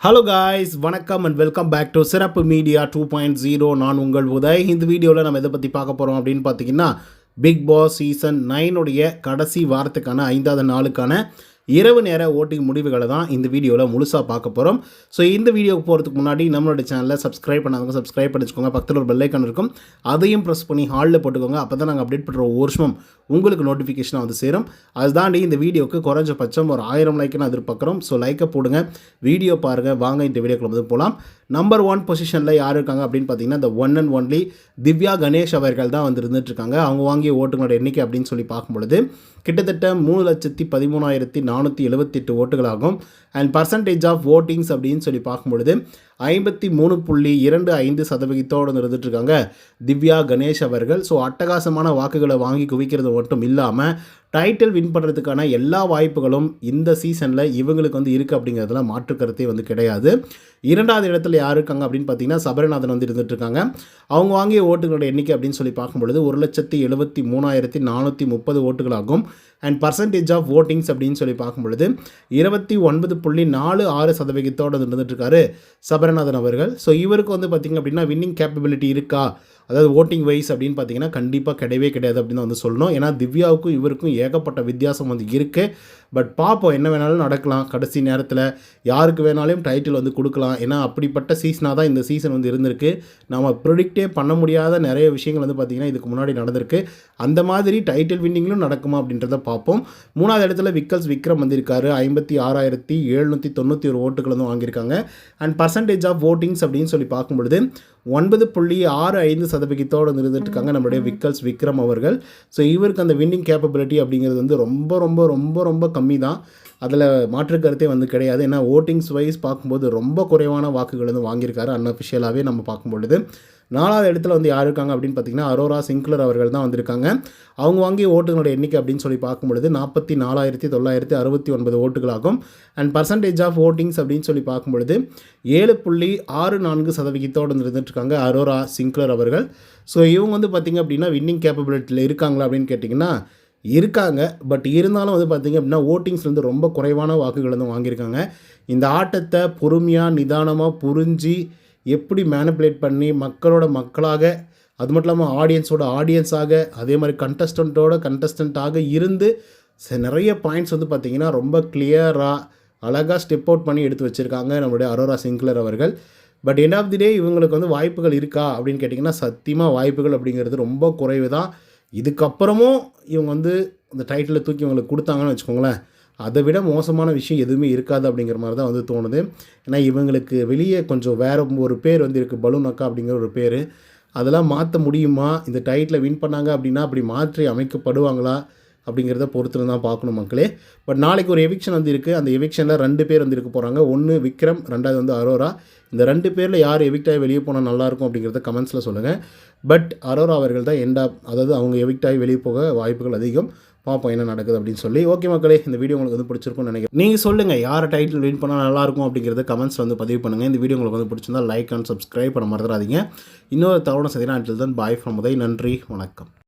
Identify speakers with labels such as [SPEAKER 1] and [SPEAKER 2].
[SPEAKER 1] Hello guys, வணக்கம் and welcome back to சிறப்பு media 2.0. நான் உங்கள் உதய். இந்த வீடியோவில் நம்ம எதை பற்றி பார்க்க போகிறோம் அப்படின்னு பார்த்தீங்கன்னா, பிக் பாஸ் சீசன் 9 கடைசி வாரத்துக்கான 5வது நாளுக்கான இரவு நேர ஓட்டிங் முடிவுகளை தான் இந்த வீடியோவில் முழுசாக பார்க்க போகிறோம். ஸோ இந்த வீடியோவுக்கு போகிறதுக்கு முன்னாடி நம்மளோட சேனலை சப்ஸ்கிரைப் பண்ணாதவங்க சப்ஸ்கிரைப் பண்ணிச்சுக்கோங்க. பக்கத்தில் ஒரு பெல் ஐக்கான் இருக்கும், அதையும் ப்ரெஸ் பண்ணி ஹாலில் போட்டுக்கோங்க. அப்போ தான் நாங்கள் அப்டேட் பண்ணுற ஒரு வருஷமும் உங்களுக்கு நோட்டிஃபிகேஷனாக வந்து சேரும். அதுதாண்டி இந்த வீடியோவுக்கு குறைஞ்சபட்சம் ஒரு 1000 லைக்குன்னு எதிர்பார்க்குறோம். ஸோ லைக்கை போடுங்க, வீடியோ பாருங்கள். வாங்க இந்த வீடியோக்குள்ள வந்து போகலாம். நம்பர் 1 பொசிஷனில் யார் இருக்காங்க அப்படின்னு பார்த்தீங்கன்னா, இந்த one and only Divya Ganesh அவர்கள் தான் வந்து இருந்துகிட்ருக்காங்க. அவங்க வாங்கிய ஓட்டுகளோட எண்ணிக்கை அப்படின்னு சொல்லி பார்க்கும்பொழுது கிட்டத்தட்ட 3,13,478 ஓட்டுகளாகும். அண்ட் பர்சன்டேஜ் ஆஃப் ஓட்டிங்ஸ் அப்படின்னு சொல்லி பார்க்கும்பொழுது 53.25% இருந்துகிட்ருக்காங்க திவ்யா கணேஷ் அவர்கள். ஸோ அட்டகாசமான வாக்குகளை வாங்கி குவிக்கிறது மட்டும் இல்லாமல் டைட்டில் வின் பண்ணுறதுக்கான எல்லா வாய்ப்புகளும் இந்த சீசனில் இவங்களுக்கு வந்து இருக்குது. அப்படிங்கிறதுல மாற்றுக்கருத்தே வந்து கிடையாது. 2வது இடத்துல யார் இருக்காங்க அப்படின்னு பார்த்தீங்கன்னா, சபரிநாதன் வந்து இருந்துகிட்ருக்காங்க. அவங்க வாங்கிய ஓட்டுகளோட எண்ணிக்கை அப்படின்னு சொல்லி பார்க்கும்பொழுது 1,73,430 ஓட்டுகளாகும். அண்ட் பர்சன்டேஜ் ஆஃப் ஓட்டிங்ஸ் அப்படின்னு சொல்லி பார்க்கும்பொழுது 29.46% இருந்துகிட்ருக்காரு சபரிநாதன் அவர்கள். ஸோ இவருக்கு வந்து பார்த்திங்க அப்படின்னா வின்னிங் கேப்பபிலிட்டி இருக்கா, அதாவது ஓட்டிங் வைஸ் அப்படின்னு பார்த்தீங்கன்னா கண்டிப்பாக கிடையவே கிடையாது அப்படின்னு வந்து சொல்லணும். ஏன்னா திவ்யாவுக்கும் இவருக்கும் ஏகப்பட்ட வித்தியாசம் வந்து இருக்குது. பட் பார்ப்போம், என்ன வேணாலும் நடக்கலாம். கடைசி நேரத்தில் யாருக்கு வேணாலும் டைட்டில் வந்து கொடுக்கலாம். ஏன்னா அப்படிப்பட்ட சீசனாக தான் இந்த சீசன் வந்து இருந்திருக்கு. நம்ம ப்ரிடிக்டே பண்ண முடியாத நிறைய விஷயங்கள் வந்து பார்த்திங்கன்னா இதுக்கு முன்னாடி நடந்திருக்கு. அந்த மாதிரி டைட்டில் வின்னிங்களும் நடக்குமா அப்படின்றத பார்ப்போம். 3வது இடத்துல விக்ரம் வந்திருக்காரு. 56,791 ஓட்டுகள் வந்து வாங்கியிருக்காங்க. அண்ட் பர்சன்டேஜ் ஆஃப் ஓட்டிங்ஸ் அப்படின்னு சொல்லி பார்க்கும்பொழுது 9.65% இருந்துகிட்ருக்காங்க நம்மளுடைய விக்ரம் அவர்கள். ஸோ இவருக்கு அந்த வின்னிங் கேப்பபிலிட்டி அப்படிங்கிறது வந்து ரொம்ப ரொம்ப ரொம்ப ரொம்ப கம்மி தான். அதில் மாற்று கருத்தே வந்து கிடையாது. ஏன்னா ஓட்டிங்ஸ் வைஸ் பார்க்கும்போது ரொம்ப குறைவான வாக்குகள் வந்து வாங்கியிருக்காரு அன்அஃபிஷியலாகவே நம்ம பார்க்கும்பொழுது. 4வது இடத்துல வந்து யார் இருக்காங்க அப்படின்னு பார்த்தீங்கன்னா, அரோரா சிங்க்லர் அவர்கள் தான் வந்திருக்காங்க. அவங்க வாங்கிய ஓட்டுகளோட எண்ணிக்கை அப்படின்னு சொல்லி பார்க்கும்பொழுது 44,969 ஓட்டுகளாகும். அண்ட் பர்சன்டேஜ் ஆஃப் ஓட்டிங்ஸ் அப்படின்னு சொல்லி பார்க்கும்பொழுது 7.64% இருந்துகிட்ருக்காங்க அரோரா சிங்க்லர் அவர்கள். ஸோ இவங்க வந்து பார்த்திங்க அப்படின்னா வின்னிங் கேப்பபிலிட்டியில் இருக்காங்களா அப்படின்னு கேட்டிங்கன்னா இருக்காங்க. பட் இருந்தாலும் வந்து பார்த்திங்க அப்படின்னா ஓட்டிங்ஸ்லேருந்து ரொம்ப குறைவான வாக்குகள் வந்து வாங்கியிருக்காங்க. இந்த ஆட்டத்தை பொறுமையாக நிதானமாக புரிஞ்சு எப்படி மேனிப்புலேட் பண்ணி மக்களாக, அது மட்டும் இல்லாமல் ஆடியன்ஸாக, அதே மாதிரி கண்டஸ்டண்ட்டாக இருந்து நிறைய பாயிண்ட்ஸ் வந்து பார்த்திங்கன்னா ரொம்ப கிளியராக அழகாக ஸ்டெப் அவுட் பண்ணி எடுத்து வச்சுருக்காங்க நம்மளுடைய அரோரா சிங்க்லர் அவர்கள். பட் எண்ட் ஆஃப் தி டே இவங்களுக்கு வந்து வாய்ப்புகள் இருக்கா அப்படின்னு கேட்டிங்கன்னா சத்தியமாக வாய்ப்புகள் அப்படிங்கிறது ரொம்ப குறைவு தான். இதுக்கப்புறமும் இவங்க வந்து இந்த டைட்டிலை தூக்கி இவங்களுக்கு கொடுத்தாங்கன்னு வச்சுக்கோங்களேன், அதை விட மோசமான விஷயம் எதுவுமே இருக்காது அப்படிங்கிற மாதிரி தான் வந்து தோணுது. ஏன்னா இவங்களுக்கு வெளியே கொஞ்சம் வேறு ஒரு பேர் வந்து இருக்குது, பலூன் அக்கா அப்படிங்கிற ஒரு பேர். அதெல்லாம் மாற்ற முடியுமா? இந்த டைட்டிலை வின் பண்ணாங்க அப்படின்னா அப்படி மாற்றி அமைக்கப்படுவாங்களா அப்படிங்கிறத பொறுத்து தான் பார்க்கணும் மக்களே. பட் நாளைக்கு ஒரு எவிக்ஷன் வந்து இருக்குது. அந்த எவிக்ஷனில் 2 பேர் வந்து இருக்க போகிறாங்க. ஒன்று விக்ரம், 2வது வந்து அரோரா. இந்த 2 பேரில் யார் எவிக்டாகி வெளியே போனால் நல்லாயிருக்கும் அப்படிங்கிறத கமெண்ட்ஸில் சொல்லுங்கள். பட் அரோரா அவர்கள் தான் அதாவது அவங்க எவிக்டாகி வெளியே போக வாய்ப்புகள் அதிகம். பார்ப்போம் என்ன நடக்குது அப்படின்னு சொல்லி. ஓகே மக்களே, இந்த வீடியோ உங்களுக்கு வந்து பிடிச்சிருக்கும்னு நினைக்கிறேன். நீங்கள் சொல்லுங்கள் யார் டைட்டில் வின் பண்ணால் நல்லாயிருக்கும் அப்படிங்கிறத கமெண்ட்ஸ் வந்து பதிவு பண்ணுங்கள். இந்த வீடியோ உங்களுக்கு வந்து பிடிச்சிருந்தா லைக் அண்ட் சப்ஸ்கிரைப் பண்ண மறந்துடாதீங்க. இன்னொரு தகவலை சந்தினா. until then, bye from Uday. நன்றி, வணக்கம்.